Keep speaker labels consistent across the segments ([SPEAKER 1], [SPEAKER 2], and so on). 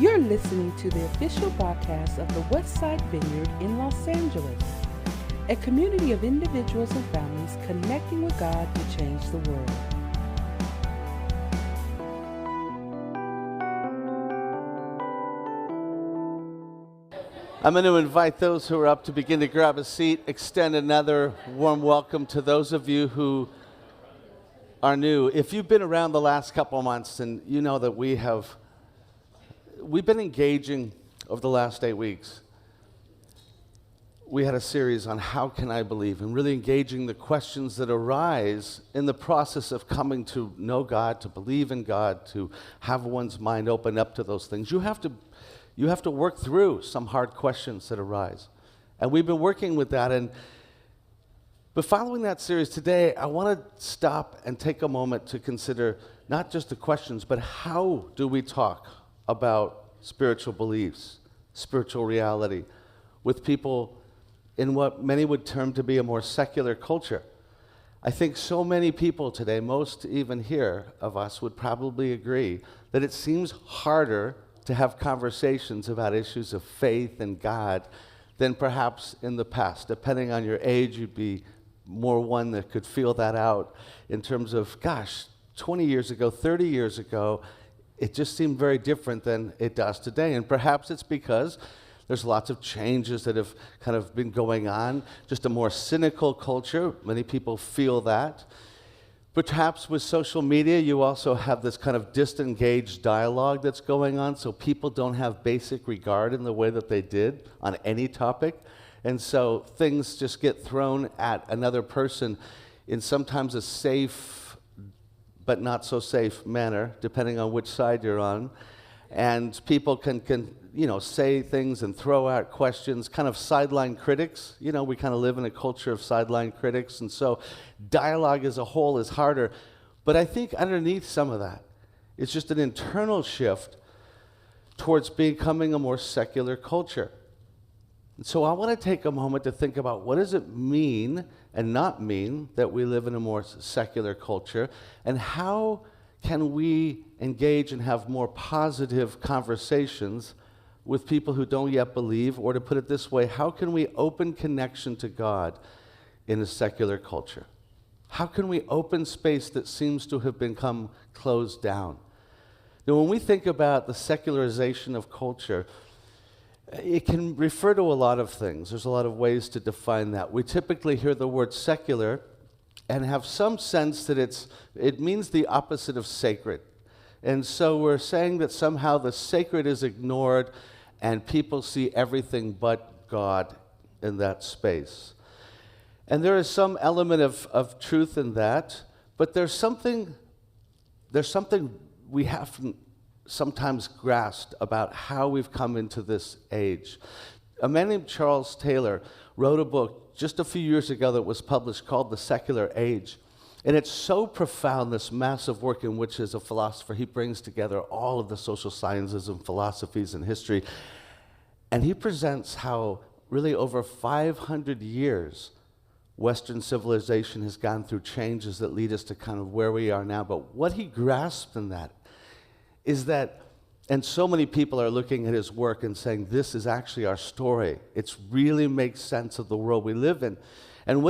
[SPEAKER 1] You're listening to the official podcast of the Westside Vineyard in Los Angeles, a community of individuals and families connecting with God to change the world.
[SPEAKER 2] I'm going to invite those who are up to begin to grab a seat, extend another warm welcome to those of you who are new. If you've been around the last couple of months, and you know that we've been engaging over the last 8 weeks. We had a series on how can I believe, and really engaging the questions that arise in the process of coming to know God, to believe in God, to have one's mind open up to those things. You have to work through some hard questions that arise. And we've been working with that. But following that series today, I want to stop and take a moment to consider not just the questions, but how do we talk about spiritual beliefs, spiritual reality, with people in what many would term to be a more secular culture. I think so many people today, most even here of us, would probably agree that it seems harder to have conversations about issues of faith and God than perhaps in the past. Depending on your age, you'd be more one that could feel that out in terms of, gosh, 20 years ago, 30 years ago, it just seemed very different than it does today. And perhaps it's because there's lots of changes that have kind of been going on, just a more cynical culture. Many people feel that. Perhaps with social media, you also have this kind of disengaged dialogue that's going on, so people don't have basic regard in the way that they did on any topic. And so things just get thrown at another person in sometimes a safe but not so safe manner, depending on which side you're on. And people can say things and throw out questions, kind of sideline critics. We kind of live in a culture of sideline critics, and so dialogue as a whole is harder. But I think underneath some of that, it's just an internal shift towards becoming a more secular culture. And so I want to take a moment to think about what does it mean and not mean that we live in a more secular culture, and how can we engage and have more positive conversations with people who don't yet believe, or to put it this way, how can we open connection to God in a secular culture? How can we open space that seems to have become closed down? Now, when we think about the secularization of culture, it can refer to a lot of things. There's a lot of ways to define that. We typically hear the word secular and have some sense that it means the opposite of sacred. And so we're saying that somehow the sacred is ignored and people see everything but God in that space. And there is some element of truth in that, but there's something we haven't sometimes grasped about how we've come into this age. A man named Charles Taylor wrote a book just a few years ago that was published called The Secular Age. And it's so profound, this massive work in which, as a philosopher, he brings together all of the social sciences and philosophies and history. And he presents how really over 500 years, Western civilization has gone through changes that lead us to kind of where we are now. But what he grasped in that is that, and so many people are looking at his work and saying, this is actually our story. It really makes sense of the world we live in. And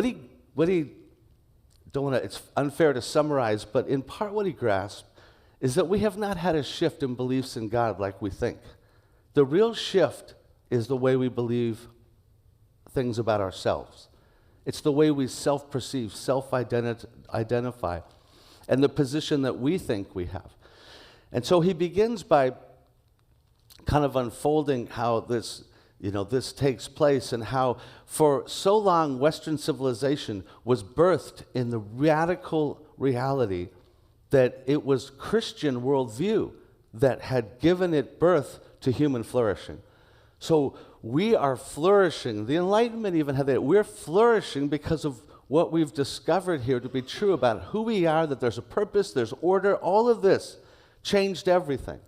[SPEAKER 2] it's unfair to summarize, but in part what he grasped is that we have not had a shift in beliefs in God like we think. The real shift is the way we believe things about ourselves. It's the way we self-perceive, self-identify, and the position that we think we have. And so he begins by kind of unfolding how this takes place, and how for so long Western civilization was birthed in the radical reality that it was Christian worldview that had given it birth to human flourishing. So we are flourishing. The Enlightenment even had that. We're flourishing because of what we've discovered here to be true about who we are, that there's a purpose, there's order. All of this changed everything.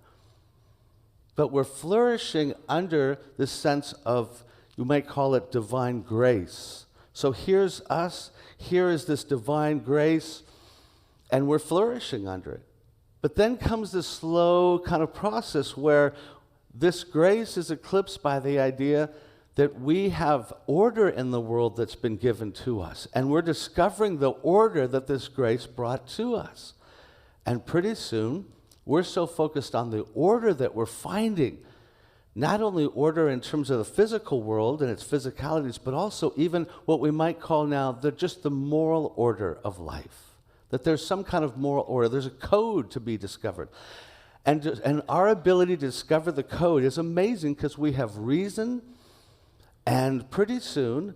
[SPEAKER 2] But we're flourishing under this sense of, you might call it divine grace. So here's us, here is this divine grace, and we're flourishing under it. But then comes this slow kind of process where this grace is eclipsed by the idea that we have order in the world that's been given to us, and we're discovering the order that this grace brought to us. And pretty soon, we're so focused on the order that we're finding, not only order in terms of the physical world and its physicalities, but also even what we might call now just the moral order of life. That there's some kind of moral order, there's a code to be discovered. And our ability to discover the code is amazing because we have reason, and pretty soon,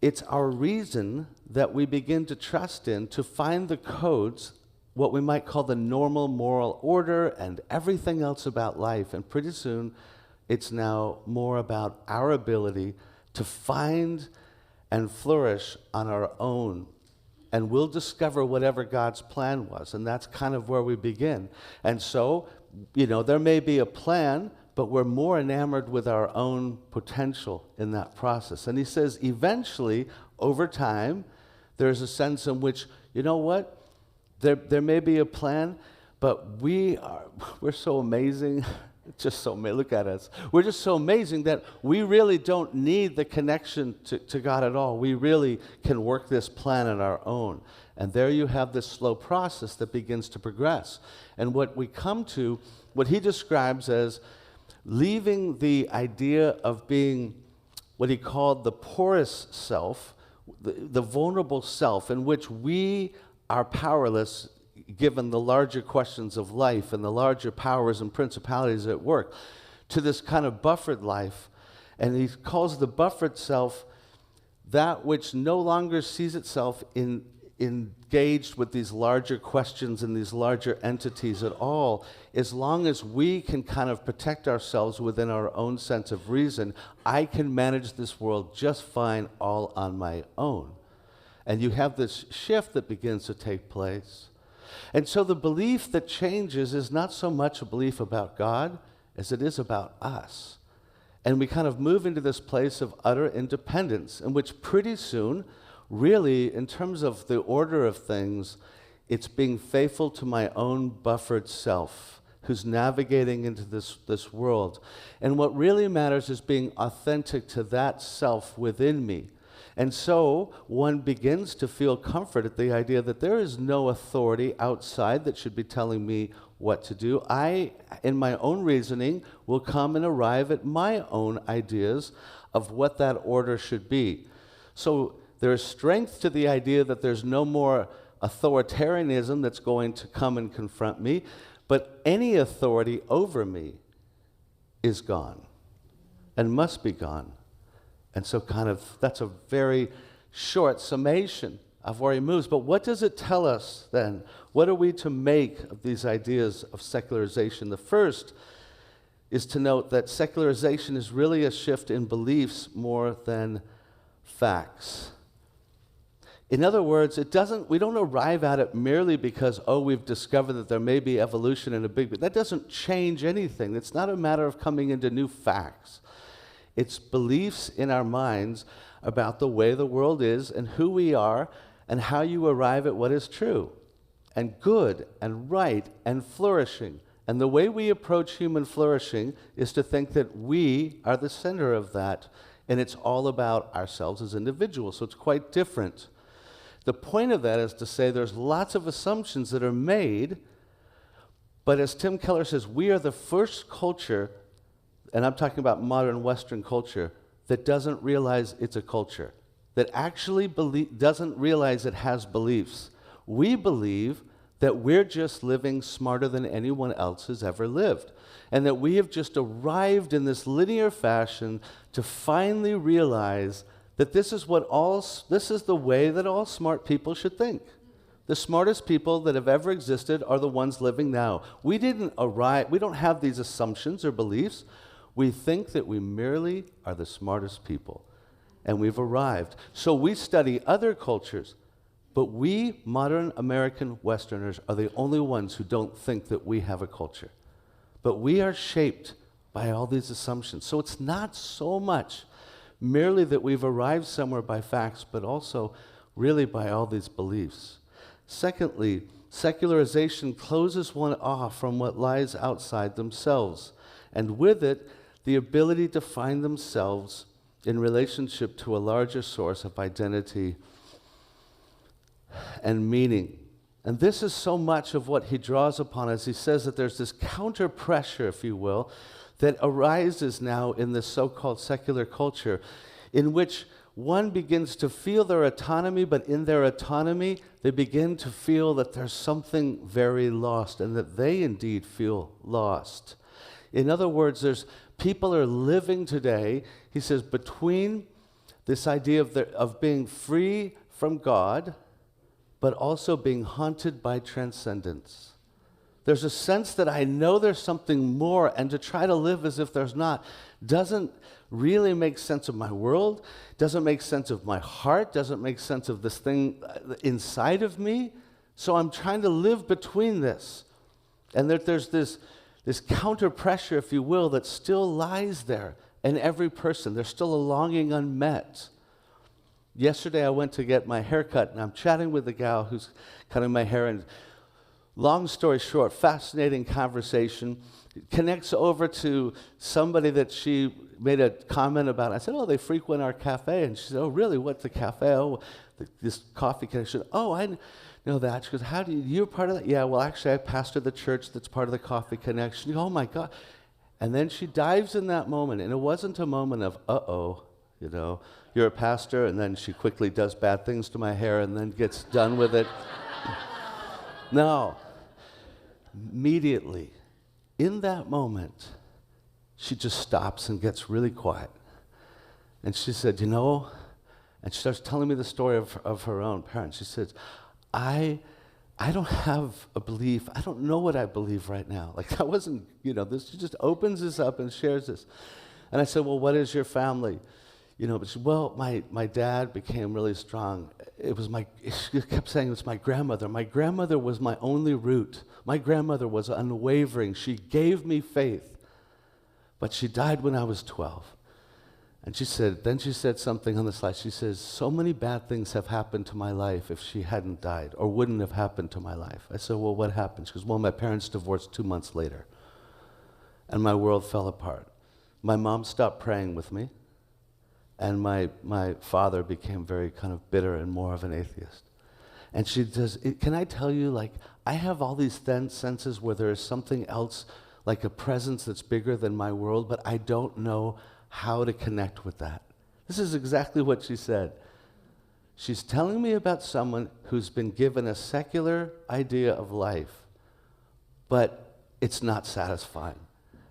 [SPEAKER 2] it's our reason that we begin to trust in to find the codes, what we might call the normal moral order and everything else about life. And pretty soon, it's now more about our ability to find and flourish on our own. And we'll discover whatever God's plan was. And that's kind of where we begin. And so, there may be a plan, but we're more enamored with our own potential in that process. And he says, eventually, over time, there's a sense in which, you know what? There may be a plan, but we're so amazing. Just so amazing. Look at us. We're just so amazing that we really don't need the connection to God at all. We really can work this plan on our own. And there you have this slow process that begins to progress. And what we come to, what he describes as leaving the idea of being what he called the porous self, the vulnerable self, in which we are powerless given the larger questions of life and the larger powers and principalities at work, to this kind of buffered life. And he calls the buffered self that which no longer sees itself engaged with these larger questions and these larger entities at all. As long as we can kind of protect ourselves within our own sense of reason, I can manage this world just fine all on my own. And you have this shift that begins to take place. And so the belief that changes is not so much a belief about God as it is about us. And we kind of move into this place of utter independence, in which pretty soon, really, in terms of the order of things, it's being faithful to my own buffered self, who's navigating into this world. And what really matters is being authentic to that self within me. And so one begins to feel comfort at the idea that there is no authority outside that should be telling me what to do. I, in my own reasoning, will come and arrive at my own ideas of what that order should be. So there is strength to the idea that there's no more authoritarianism that's going to come and confront me, but any authority over me is gone and must be gone. And so that's a very short summation of where he moves. But what does it tell us then? What are we to make of these ideas of secularization? The first is to note that secularization is really a shift in beliefs more than facts. In other words, we don't arrive at it merely because, we've discovered that there may be evolution in a big bang. That doesn't change anything. It's not a matter of coming into new facts. It's beliefs in our minds about the way the world is and who we are and how you arrive at what is true and good and right and flourishing. And the way we approach human flourishing is to think that we are the center of that, and it's all about ourselves as individuals. So it's quite different. The point of that is to say there's lots of assumptions that are made, but as Tim Keller says, we are the first culture, and I'm talking about modern Western culture, that doesn't realize it's a culture, that actually doesn't realize it has beliefs. We believe that we're just living smarter than anyone else has ever lived, and that we have just arrived in this linear fashion to finally realize that this is the way that all smart people should think. The smartest people that have ever existed are the ones living now. We don't have these assumptions or beliefs. We think that we merely are the smartest people, and we've arrived. So we study other cultures, but we, modern American Westerners, are the only ones who don't think that we have a culture. But we are shaped by all these assumptions. So it's not so much merely that we've arrived somewhere by facts, but also really by all these beliefs. Secondly, secularization closes one off from what lies outside themselves, and with it, the ability to find themselves in relationship to a larger source of identity and meaning. And this is so much of what he draws upon as he says that there's this counter pressure, if you will, that arises now in this so-called secular culture, in which one begins to feel their autonomy, but in their autonomy, they begin to feel that there's something very lost, and that they indeed feel lost. In other words, people are living today, he says, between this idea of being free from God, but also being haunted by transcendence. There's a sense that I know there's something more, and to try to live as if there's not doesn't really make sense of my world, doesn't make sense of my heart, doesn't make sense of this thing inside of me. So I'm trying to live between this. And there's this counter pressure, if you will, that still lies there in every person. There's still a longing unmet. Yesterday I went to get my hair cut, and I'm chatting with the gal who's cutting my hair, and long story short, fascinating conversation. It connects over to somebody that she made a comment about. I said, oh, they frequent our cafe. And she said, oh, really? What's the cafe? Oh, this coffee connection. Oh, I know that. She goes, you're part of that? Yeah, well, actually, I pastor the church that's part of the coffee connection. You go, oh, my God. And then she dives in that moment. And it wasn't a moment of, you're a pastor. And then she quickly does bad things to my hair and then gets done with it. No. Immediately, in that moment, she just stops and gets really quiet. And she said, and she starts telling me the story of her own parents. She says, I don't have a belief. I don't know what I believe right now. Like, that wasn't, this. She just opens this up and shares this. And I said, well, what is your family? But she, well, my dad became really strong. She kept saying it was my grandmother. My grandmother was my only root. My grandmother was unwavering. She gave me faith. But she died when I was 12. And she said something on the slide. She says, so many bad things have happened to my life if she hadn't died, or wouldn't have happened to my life. I said, well, what happened? She goes, well, my parents divorced 2 months later. And my world fell apart. My mom stopped praying with me. And my father became very kind of bitter and more of an atheist. And she says, can I tell you, I have all these senses where there is something else, like a presence that's bigger than my world, but I don't know how to connect with that. This is exactly what she said. She's telling me about someone who's been given a secular idea of life, but it's not satisfying.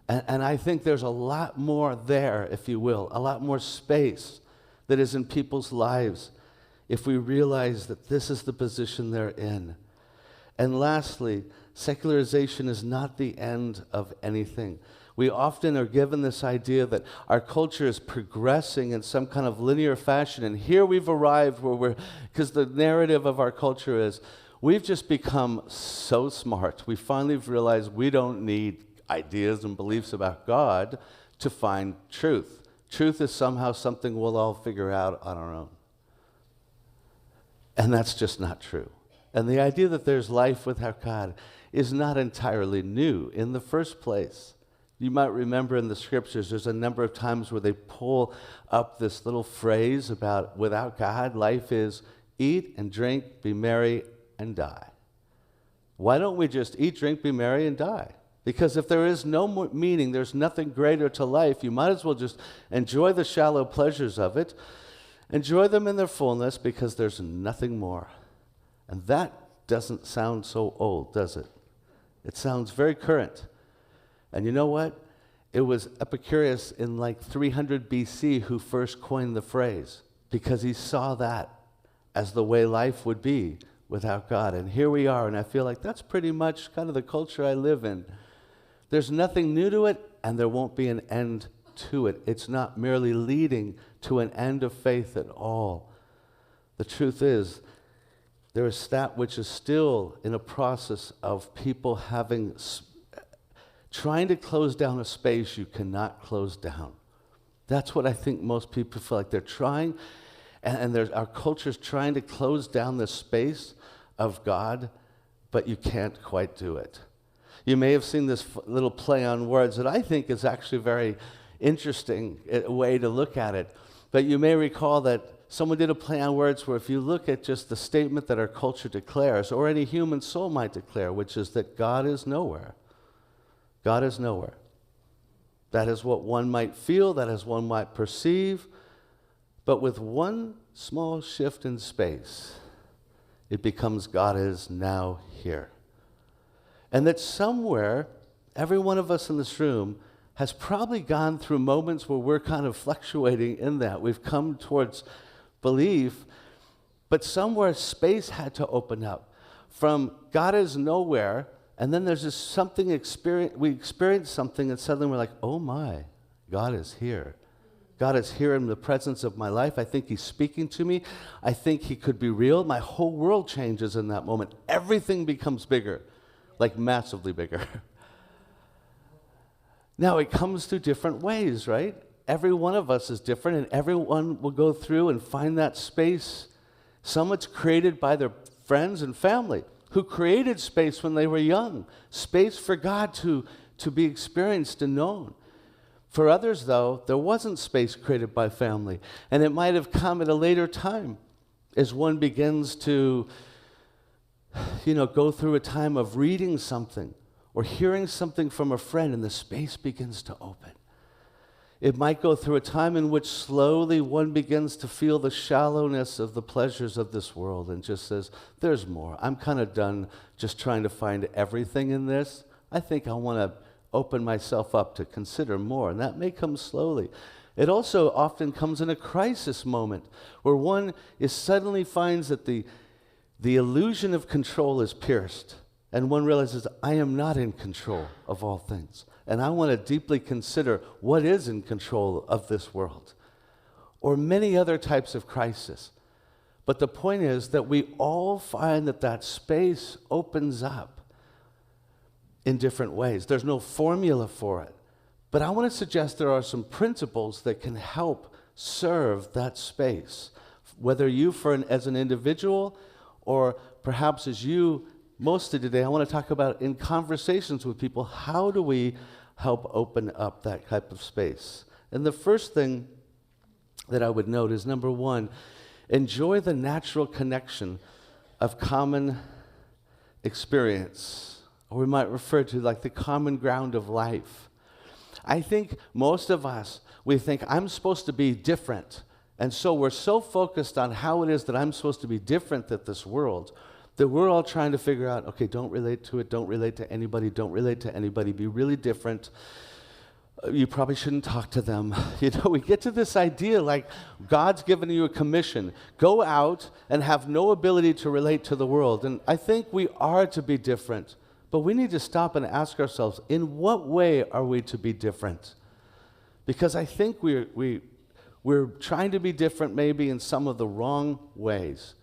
[SPEAKER 2] And I think there's a lot more there, if you will, a lot more space that is in people's lives if we realize that this is the position they're in. And lastly, secularization is not the end of anything. We often are given this idea that our culture is progressing in some kind of linear fashion, and here we've arrived because the narrative of our culture is, we've just become so smart. We finally realized we don't need ideas and beliefs about God to find truth. Truth is somehow something we'll all figure out on our own. And that's just not true. And the idea that there's life without God is not entirely new. In the first place, you might remember in the scriptures, there's a number of times where they pull up this little phrase about without God, life is eat and drink, be merry, and die. Why don't we just eat, drink, be merry, and die? Because if there is no more meaning, there's nothing greater to life, you might as well just enjoy the shallow pleasures of it, enjoy them in their fullness, because there's nothing more. And that doesn't sound so old, does it? It sounds very current. And you know what? It was Epicurus in 300 BC who first coined the phrase, because he saw that as the way life would be without God. And here we are, and I feel like that's pretty much kind of the culture I live in. There's nothing new to it, and there won't be an end to it. It's not merely leading to an end of faith at all. The truth is, there is that which is still in a process of people trying to close down a space you cannot close down. That's what I think most people feel like. They're trying, and our culture's trying to close down the space of God, but you can't quite do it. You may have seen this little play on words that I think is actually very interesting way to look at it. But you may recall that someone did a play on words where if you look at just the statement that our culture declares, or any human soul might declare, which is that God is nowhere. God is nowhere. That is what one might feel, that is what one might perceive, but with one small shift in space, it becomes God is now here. And that somewhere, every one of us in this room has probably gone through moments where we're kind of fluctuating in that. We've come towards belief, but somewhere space had to open up. From God is nowhere, and then there's this something we experience something, and suddenly we're like, oh my, God is here. God is here in the presence of my life. I think he's speaking to me. I think he could be real. My whole world changes in that moment. Everything becomes bigger, like massively bigger. Now, it comes through different ways, right? Every one of us is different, and everyone will go through and find that space. Some it's created by their friends and family who created space when they were young, space for God to be experienced and known. For others, though, there wasn't space created by family, and it might have come at a later time as one begins to, go through a time of reading something or hearing something from a friend, and the space begins to open. It might go through a time in which slowly one begins to feel the shallowness of the pleasures of this world and just says, there's more. I'm kind of done just trying to find everything in this. I think I want to open myself up to consider more, and that may come slowly. It also often comes in a crisis moment where one suddenly finds that the illusion of control is pierced, and one realizes, I am not in control of all things. And I want to deeply consider what is in control of this world, or many other types of crisis. But the point is that we all find that space opens up in different ways. There's no formula for it. But I want to suggest there are some principles that can help serve that space, whether you as an individual, or perhaps as you, mostly today, I want to talk about in conversations with people, how do we help open up that type of space? And the first thing that I would note is, number one, enjoy the natural connection of common experience, or we might refer to like the common ground of life. I think most of us, we think I'm supposed to be different, and so we're so focused on how it is that I'm supposed to be different than this world, that we're all trying to figure out, okay, don't relate to it, don't relate to anybody, be really different. You probably shouldn't talk to them. We get to this idea like God's given you a commission. Go out and have no ability to relate to the world. And I think we are to be different, but we need to stop and ask ourselves, in what way are we to be different? Because I think we're trying to be different maybe in some of the wrong ways.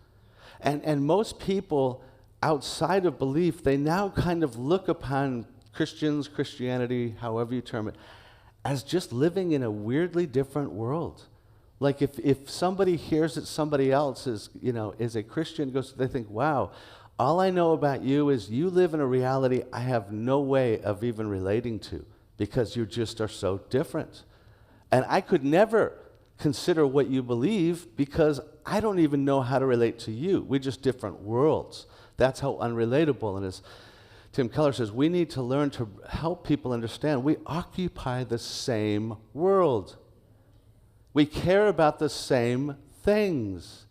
[SPEAKER 2] And most people outside of belief, they now kind of look upon Christianity, however you term it, as just living in a weirdly different world. Like if somebody hears that somebody else is a Christian, they think, wow, all I know about you is you live in a reality I have no way of even relating to, because you just are so different. And I could never consider what you believe because I don't even know how to relate to you. We're just different worlds. That's how unrelatable. And as Tim Keller says, we need to learn to help people understand we occupy the same world. We care about the same things.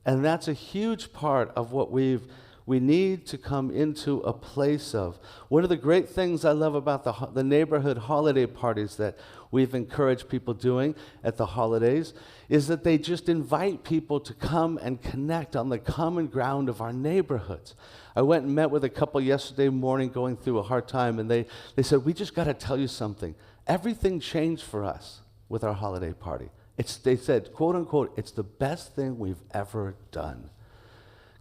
[SPEAKER 2] And that's a huge part of what we need to come into a place of. One of the great things I love about the neighborhood holiday parties that we've encouraged people doing at the holidays is that they just invite people to come and connect on the common ground of our neighborhoods. I went and met with a couple yesterday morning going through a hard time, and they said, we just got to tell you something. Everything changed for us with our holiday party. They said, quote unquote, it's the best thing we've ever done.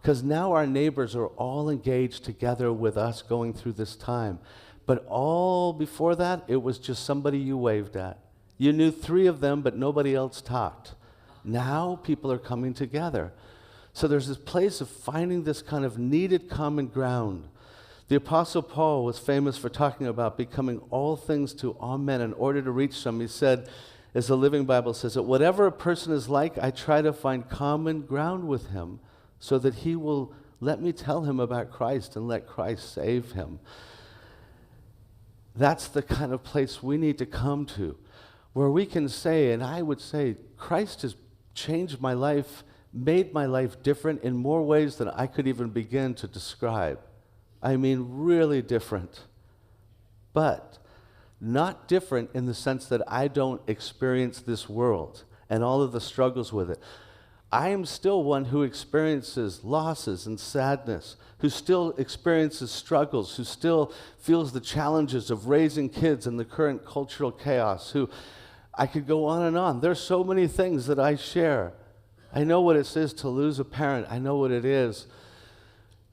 [SPEAKER 2] Because now our neighbors are all engaged together with us going through this time. But all before that, it was just somebody you waved at. You knew 3 of them, but nobody else talked. Now people are coming together. So there's this place of finding this kind of needed common ground. The Apostle Paul was famous for talking about becoming all things to all men in order to reach some. He said, as the Living Bible says, that whatever a person is like, I try to find common ground with him so that he will let me tell him about Christ and let Christ save him. That's the kind of place we need to come to, where we can say, and I would say, Christ has changed my life, made my life different in more ways than I could even begin to describe. I mean, really different. But not different in the sense that I don't experience this world and all of the struggles with it. I am still one who experiences losses and sadness, who still experiences struggles, who still feels the challenges of raising kids in the current cultural chaos, who I could go on and on. There's so many things that I share. I know what it is to lose a parent. I know what it is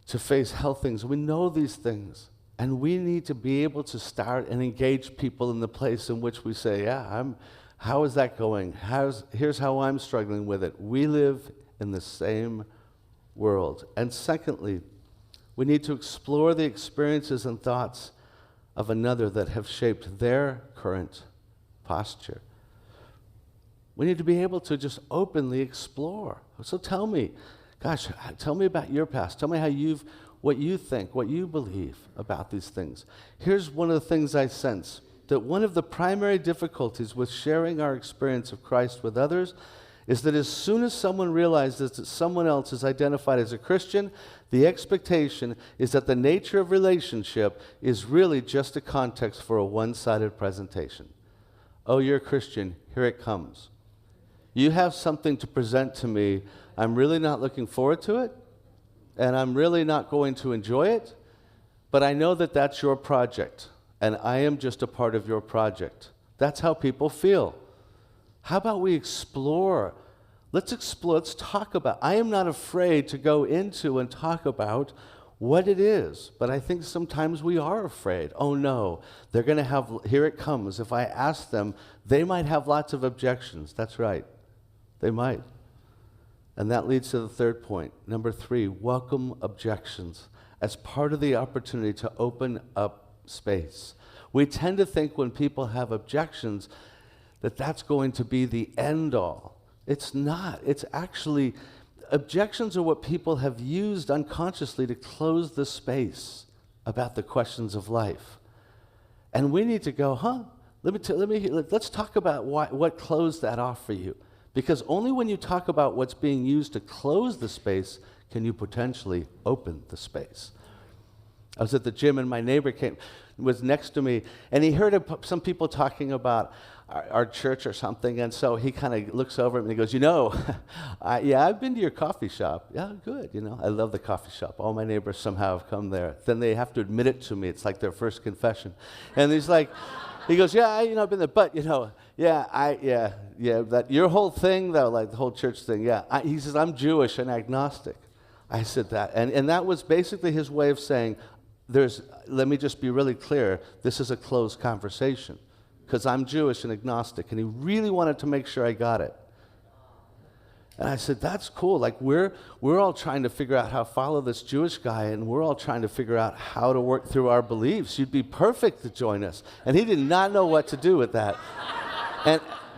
[SPEAKER 2] to face health things. We know these things. And we need to be able to start and engage people in the place in which we say, how is that going? Here's how I'm struggling with it. We live in the same world. And secondly, we need to explore the experiences and thoughts of another that have shaped their current posture. We need to be able to just openly explore. So tell me about your past. Tell me what you think, what you believe about these things. Here's one of the things I sense, that one of the primary difficulties with sharing our experience of Christ with others is that as soon as someone realizes that someone else is identified as a Christian, the expectation is that the nature of relationship is really just a context for a one-sided presentation. Oh, you're a Christian, here it comes. You have something to present to me. I'm really not looking forward to it, and I'm really not going to enjoy it, but I know that that's your project, and I am just a part of your project. That's how people feel. How about we explore? Let's talk about. I am not afraid to go into and talk about what it is, but I think sometimes we are afraid. Oh no, they're going to have, here it comes. If I ask them, they might have lots of objections. That's right. They might. And that leads to the third point. Number 3, welcome objections as part of the opportunity to open up space. We tend to think when people have objections that that's going to be the end all. It's not. It's actually, objections are what people have used unconsciously to close the space about the questions of life. And we need to go, let's talk about what closed that off for you. Because only when you talk about what's being used to close the space can you potentially open the space. I was at the gym and my neighbor was next to me, and he heard some people talking about our church or something, and so he kind of looks over at me and he goes, I've been to your coffee shop. Yeah, good, I love the coffee shop. All my neighbors somehow have come there. Then they have to admit it to me. It's like their first confession. And he's like, he goes, I've been there, but, that your whole thing, though, like the whole church thing, he says, I'm Jewish and agnostic. I said that, and that was basically his way of saying, let me just be really clear, this is a closed conversation, because I'm Jewish and agnostic, and he really wanted to make sure I got it. And I said, that's cool. Like, we're all trying to figure out how to follow this Jewish guy, and we're all trying to figure out how to work through our beliefs. You'd be perfect to join us. And he did not know what to do with that.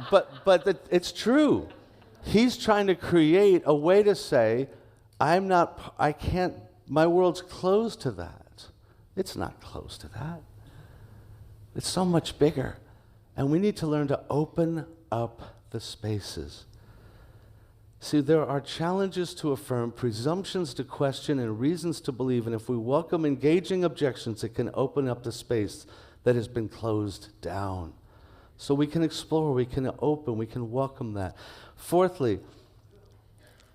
[SPEAKER 2] But it's true. He's trying to create a way to say, my world's closed to that. It's not closed to that. It's so much bigger. And we need to learn to open up the spaces. See, there are challenges to affirm, presumptions to question, and reasons to believe, and if we welcome engaging objections, it can open up the space that has been closed down. So we can explore, we can open, we can welcome that. Fourthly,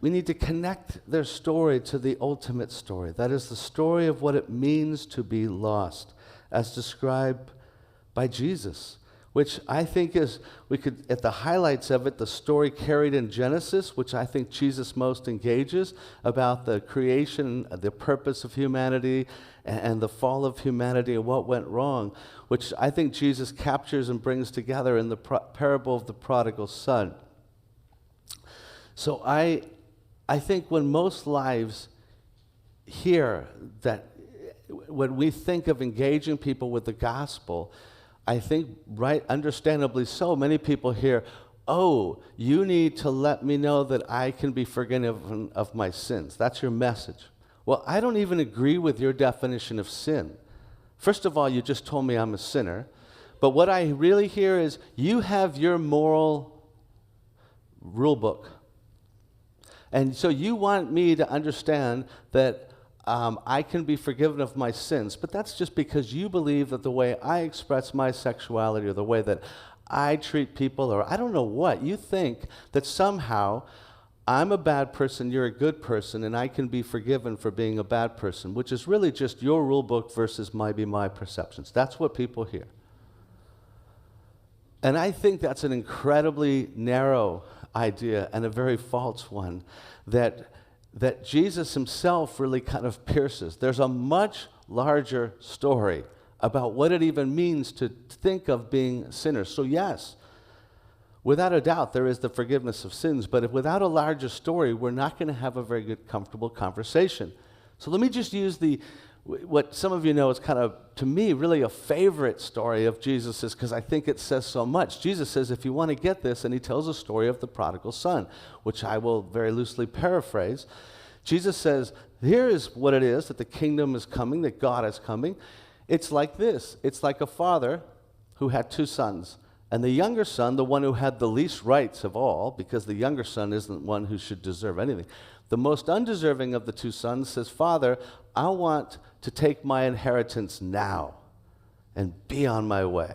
[SPEAKER 2] we need to connect their story to the ultimate story. That is the story of what it means to be lost, as described by Jesus, which I think is, at the highlights of it, the story carried in Genesis, which I think Jesus most engages, about the creation, the purpose of humanity, and the fall of humanity and what went wrong, which I think Jesus captures and brings together in the parable of the prodigal son. So I I think when most lives hear that, when we think of engaging people with the gospel, I think, right, understandably so, many people hear, oh, you need to let me know that I can be forgiven of my sins. That's your message. Well, I don't even agree with your definition of sin. First of all, you just told me I'm a sinner. But what I really hear is, you have your moral rule book. And so you want me to understand that I can be forgiven of my sins, but that's just because you believe that the way I express my sexuality, or the way that I treat people, or I don't know what, you think that somehow I'm a bad person, you're a good person, and I can be forgiven for being a bad person, which is really just your rule book versus maybe my perceptions. That's what people hear. And I think that's an incredibly narrow idea and a very false one that Jesus himself really kind of pierces. There's a much larger story about what it even means to think of being sinners. So yes, without a doubt, there is the forgiveness of sins, but if without a larger story, we're not going to have a very good, comfortable conversation. So let me just use what some of you know is kind of, to me, really a favorite story of Jesus's, because I think it says so much. Jesus says, if you want to get this, and he tells a story of the prodigal son, which I will very loosely paraphrase. Jesus says, here is what it is, that the kingdom is coming, that God is coming. It's like this. It's like a father who had two sons. And the younger son, the one who had the least rights of all, because the younger son isn't one who should deserve anything. The most undeserving of the two sons says, Father, I want to take my inheritance now and be on my way.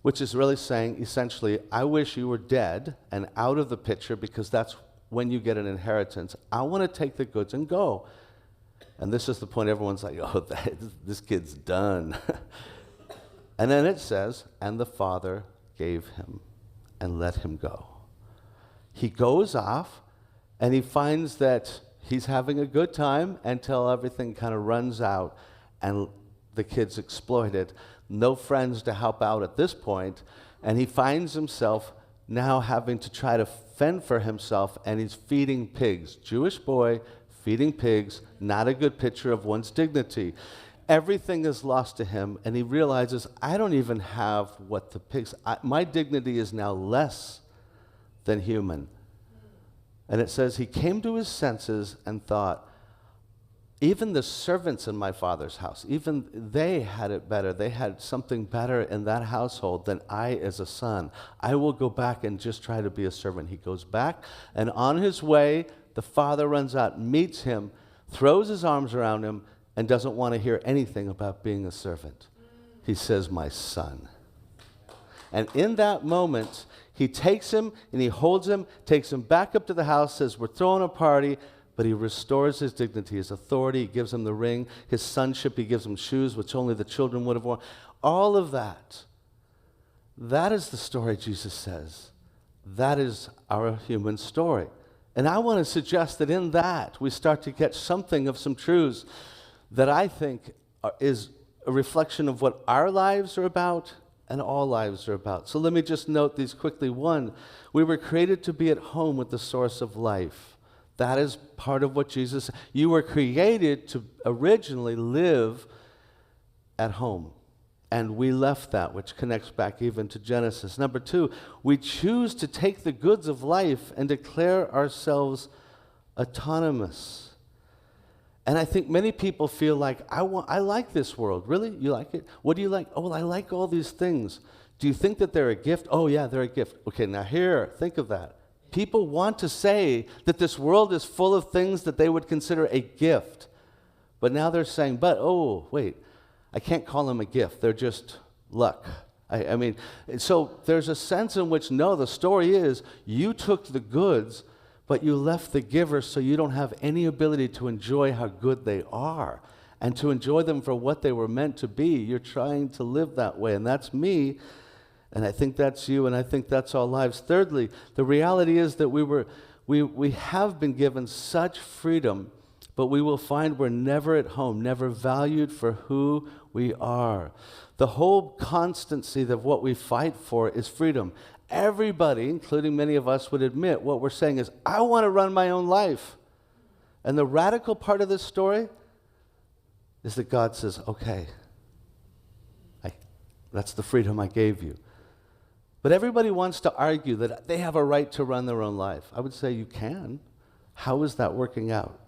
[SPEAKER 2] Which is really saying, essentially, I wish you were dead and out of the picture, because that's when you get an inheritance. I want to take the goods and go. And this is the point everyone's like, oh, this kid's done. And then it says, and the father gave him and let him go. He goes off and he finds that he's having a good time until everything kind of runs out and the kid's exploited. No friends to help out at this point, and he finds himself now having to try to fend for himself, and he's feeding pigs. Jewish boy feeding pigs, not a good picture of one's dignity. Everything is lost to him, and he realizes, I don't even have what the pigs, my dignity is now less than human. And it says he came to his senses and thought, even the servants in my father's house, even they had it better. They had something better in that household than I as a son. I will go back and just try to be a servant. He goes back, and on his way, the father runs out, meets him, throws his arms around him, and doesn't want to hear anything about being a servant. He says, my son. And in that moment, he takes him and he holds him, takes him back up to the house, says, we're throwing a party, but he restores his dignity, his authority. He gives him the ring, his sonship. He gives him shoes, which only the children would have worn. All of that. That is the story, Jesus says. That is our human story. And I want to suggest that in that, we start to get something of some truths that I think is a reflection of what our lives are about and all lives are about. So let me just note these quickly. One, we were created to be at home with the source of life. That is part of what Jesus said. You were created to originally live at home. And we left that, which connects back even to Genesis. Number two, we choose to take the goods of life and declare ourselves autonomous. And I think many people feel like, I like this world. Really? You like it? What do you like? Oh, well, I like all these things. Do you think that they're a gift? Oh, yeah, they're a gift. Okay, now here, think of that. People want to say that this world is full of things that they would consider a gift. But now they're saying, but, oh, wait, I can't call them a gift. They're just luck. I mean, so there's a sense in which, no, the story is you took the goods, but you left the giver, so you don't have any ability to enjoy how good they are and to enjoy them for what they were meant to be. You're trying to live that way, and that's me, and I think that's you, and I think that's all lives. Thirdly, the reality is that we have been given such freedom, but we will find we're never at home, never valued for who we are. The whole constancy of what we fight for is freedom. Everybody, including many of us, would admit what we're saying is, I want to run my own life. And the radical part of this story is that God says, okay, that's the freedom I gave you. But everybody wants to argue that they have a right to run their own life. I would say you can. How is that working out?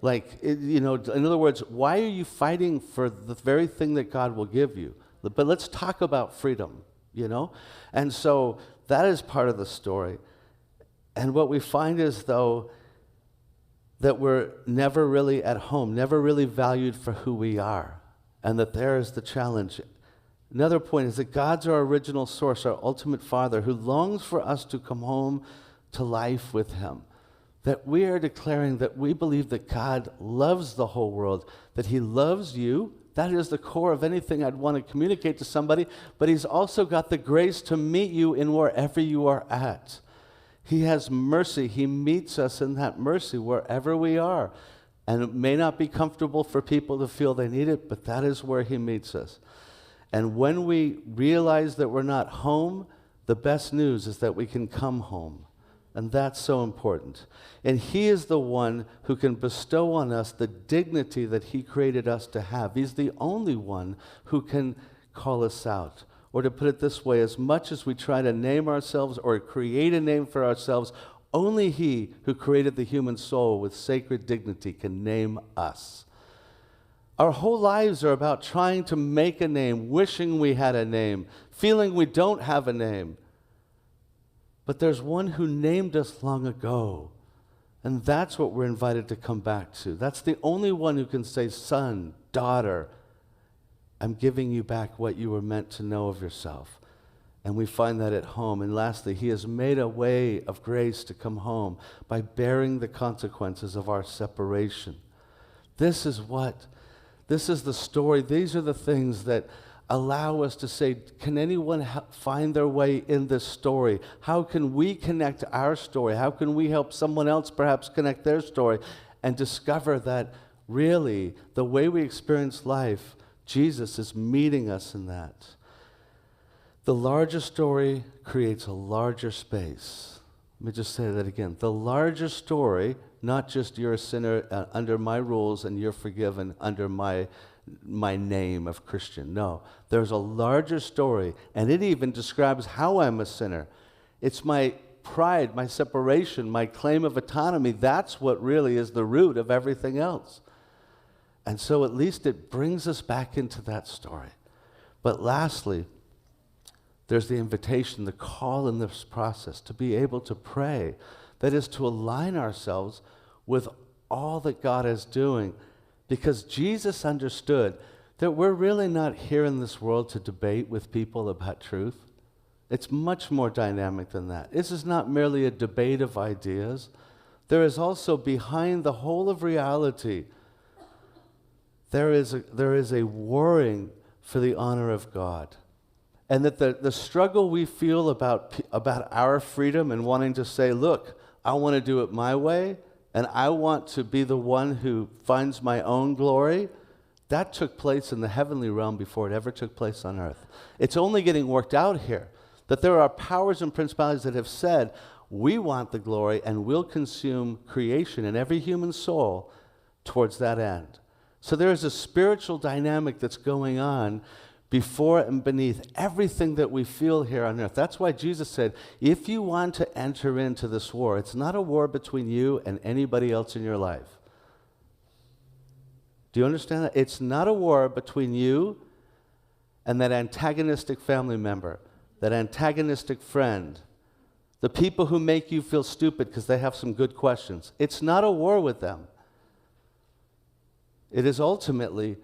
[SPEAKER 2] In other words, why are you fighting for the very thing that God will give you? But let's talk about freedom, And so that is part of the story. And what we find is, though, that we're never really at home, never really valued for who we are, and that there is the challenge. Another point is that God's our original source, our ultimate Father, who longs for us to come home to life with Him. That we are declaring that we believe that God loves the whole world, that He loves you. That is the core of anything I'd want to communicate to somebody, but He's also got the grace to meet you in wherever you are at. He has mercy. He meets us in that mercy wherever we are. And it may not be comfortable for people to feel they need it, but that is where He meets us. And when we realize that we're not home, the best news is that we can come home. And that's so important. And He is the one who can bestow on us the dignity that He created us to have. He's the only one who can call us out. Or to put it this way, as much as we try to name ourselves or create a name for ourselves, only He who created the human soul with sacred dignity can name us. Our whole lives are about trying to make a name, wishing we had a name, feeling we don't have a name. But there's one who named us long ago, and that's what we're invited to come back to. That's the only one who can say, son, daughter, I'm giving you back what you were meant to know of yourself. And we find that at home. And lastly, He has made a way of grace to come home by bearing the consequences of our separation. This is the story. These are the things that allow us to say, can anyone find their way in this story? How can we connect our story? How can we help someone else perhaps connect their story and discover that really the way we experience life, Jesus is meeting us in that. The larger story creates a larger space. Let me just say that again. The larger story, not just you're a sinner under my rules and you're forgiven under my name of Christian. No, there's a larger story, and it even describes how I'm a sinner. It's my pride, my separation, my claim of autonomy. That's what really is the root of everything else. And so at least it brings us back into that story. But lastly, there's the invitation, the call in this process to be able to pray. That is to align ourselves with all that God is doing. Because Jesus understood that we're really not here in this world to debate with people about truth. It's much more dynamic than that. This is not merely a debate of ideas. There is also behind the whole of reality, there is a warring for the honor of God. And that the struggle we feel about our freedom and wanting to say, look, I want to do it my way, and I want to be the one who finds my own glory, that took place in the heavenly realm before it ever took place on earth. It's only getting worked out here, that there are powers and principalities that have said, we want the glory and we'll consume creation and every human soul towards that end. So there is a spiritual dynamic that's going on before and beneath everything that we feel here on earth. That's why Jesus said, if you want to enter into this war, it's not a war between you and anybody else in your life. Do you understand that? It's not a war between you and that antagonistic family member, that antagonistic friend, the people who make you feel stupid because they have some good questions. It's not a war with them. It is ultimately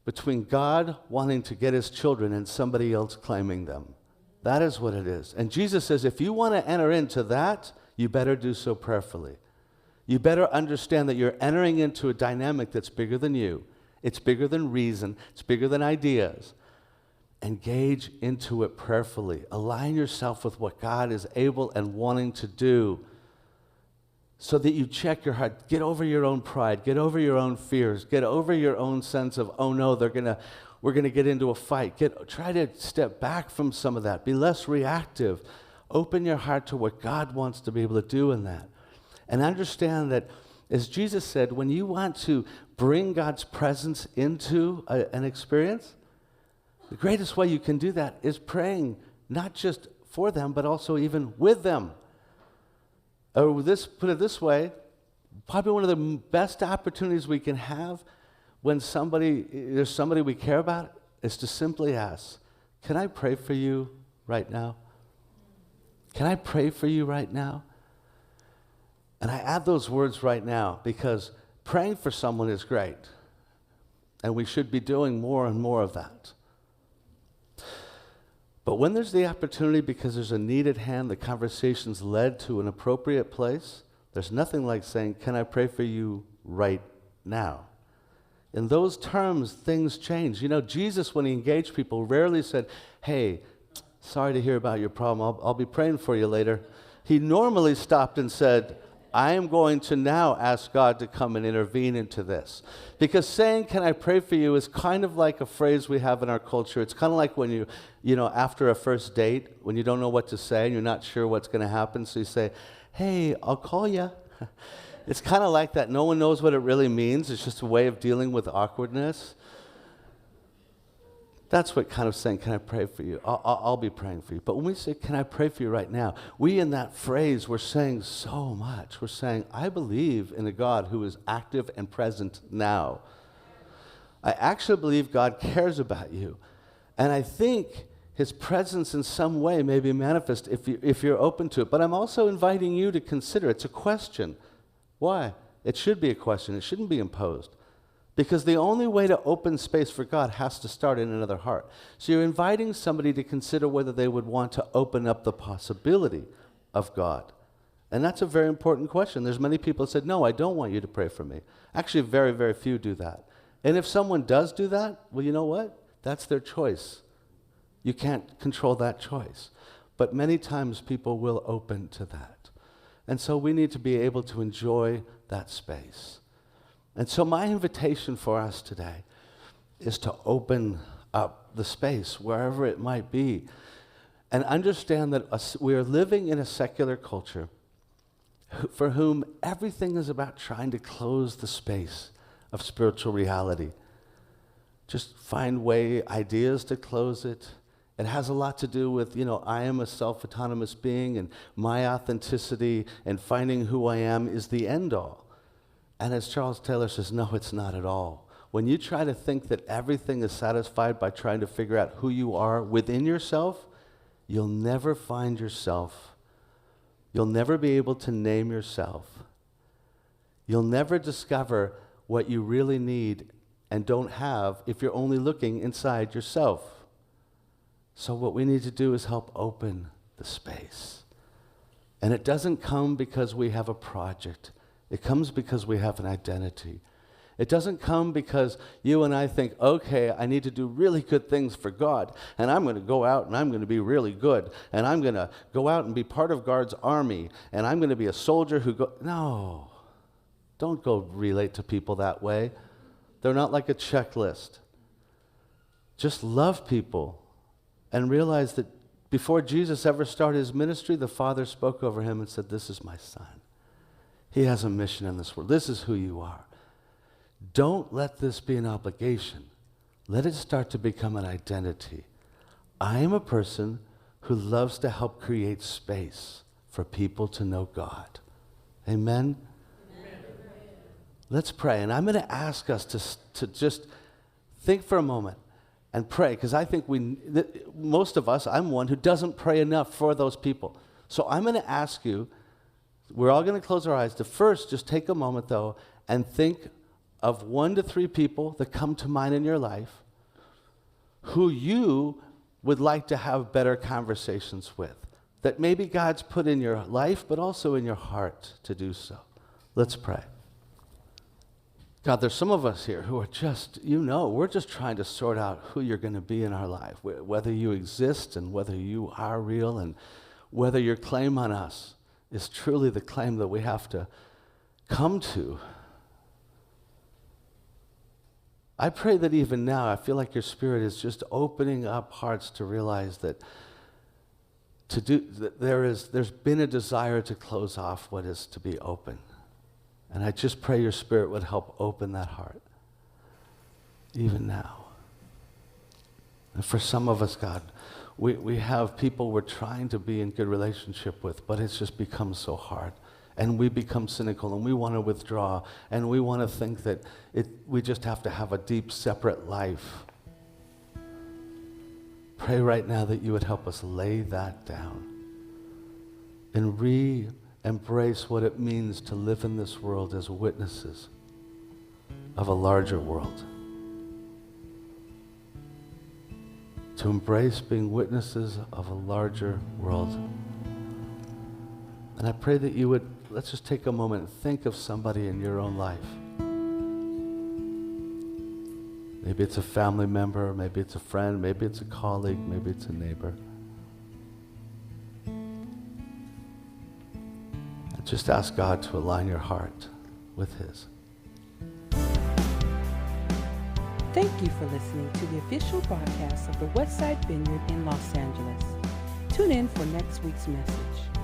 [SPEAKER 2] between God wanting to get His children and somebody else claiming them. That is what it is. And Jesus says, if you want to enter into that, you better do so prayerfully. You better understand that you're entering into a dynamic that's bigger than you. It's bigger than reason. It's bigger than ideas. Engage into it prayerfully. Align yourself with what God is able and wanting to do so that you check your heart. Get over your own pride. Get over your own fears. Get over your own sense of, oh no, we're gonna get into a fight. Try to step back from some of that. Be less reactive. Open your heart to what God wants to be able to do in that. And understand that, as Jesus said, when you want to bring God's presence into an experience, the greatest way you can do that is praying, not just for them, but also even with them. Or put it this way, probably one of the best opportunities we can have when there's somebody we care about is to simply ask, can I pray for you right now? Can I pray for you right now? And I add those words right now because praying for someone is great. And we should be doing more and more of that. But when there's the opportunity because there's a need at hand, the conversation's led to an appropriate place, there's nothing like saying, can I pray for you right now? In those terms, things change. You know, Jesus, when he engaged people, rarely said, hey, sorry to hear about your problem. I'll be praying for you later. He normally stopped and said, I am going to now ask God to come and intervene into this. Because saying, can I pray for you, is kind of like a phrase we have in our culture. It's kind of like when after a first date, when you don't know what to say and you're not sure what's going to happen, so you say, hey, I'll call you. It's kind of like that. No one knows what it really means. It's just a way of dealing with awkwardness. That's what kind of saying, can I pray for you? I'll be praying for you. But when we say, can I pray for you right now? We, in that phrase, we're saying so much. We're saying, I believe in a God who is active and present now. I actually believe God cares about you. And I think his presence in some way may be manifest if you're open to it. But I'm also inviting you to consider. It's a question. Why? It should be a question. It shouldn't be imposed. Because the only way to open space for God has to start in another heart. So you're inviting somebody to consider whether they would want to open up the possibility of God. And that's a very important question. There's many people that said, no, I don't want you to pray for me. Actually, very, very few do that. And if someone does do that, well, you know what? That's their choice. You can't control that choice. But many times people will open to that. And so we need to be able to enjoy that space. And so my invitation for us today is to open up the space, wherever it might be, and understand that we are living in a secular culture for whom everything is about trying to close the space of spiritual reality. Just find ideas to close it. It has a lot to do with, I am a self-autonomous being, and my authenticity and finding who I am is the end all. And as Charles Taylor says, no, it's not at all. When you try to think that everything is satisfied by trying to figure out who you are within yourself, you'll never find yourself. You'll never be able to name yourself. You'll never discover what you really need and don't have if you're only looking inside yourself. So what we need to do is help open the space. And it doesn't come because we have a project. It comes because we have an identity. It doesn't come because you and I think, okay, I need to do really good things for God, and I'm going to go out and I'm going to be really good, and I'm going to go out and be part of God's army, and I'm going to be a soldier No, don't go relate to people that way. They're not like a checklist. Just love people and realize that before Jesus ever started his ministry, the Father spoke over him and said, this is my son. He has a mission in this world. This is who you are. Don't let this be an obligation. Let it start to become an identity. I am a person who loves to help create space for people to know God. Amen? Amen. Let's pray. And I'm going to ask us to just think for a moment and pray, because I think most of us, I'm one who doesn't pray enough for those people. So I'm going to ask you, we're all going to close our eyes, to first just take a moment, though, and think of 1 to 3 people that come to mind in your life who you would like to have better conversations with, that maybe God's put in your life, but also in your heart to do so. Let's pray. God, there's some of us here who are just, we're just trying to sort out who you're going to be in our life, whether you exist and whether you are real and whether your claim on us is truly the claim that we have to come to. I pray that even now, I feel like your Spirit is just opening up hearts to realize that there's been a desire to close off what is to be open. And I just pray your Spirit would help open that heart, even now. And for some of us, God, we have people we're trying to be in good relationship with, but it's just become so hard. And we become cynical, and we want to withdraw, and we want to think that we just have to have a deep, separate life. Pray right now that you would help us lay that down and re-embrace what it means to live in this world as witnesses of a larger world. To embrace being witnesses of a larger world. And I pray that you would, let's just take a moment and think of somebody in your own life. Maybe it's a family member, maybe it's a friend, maybe it's a colleague, maybe it's a neighbor. And just ask God to align your heart with His.
[SPEAKER 1] Thank you for listening to the official broadcast of the Westside Vineyard in Los Angeles. Tune in for next week's message.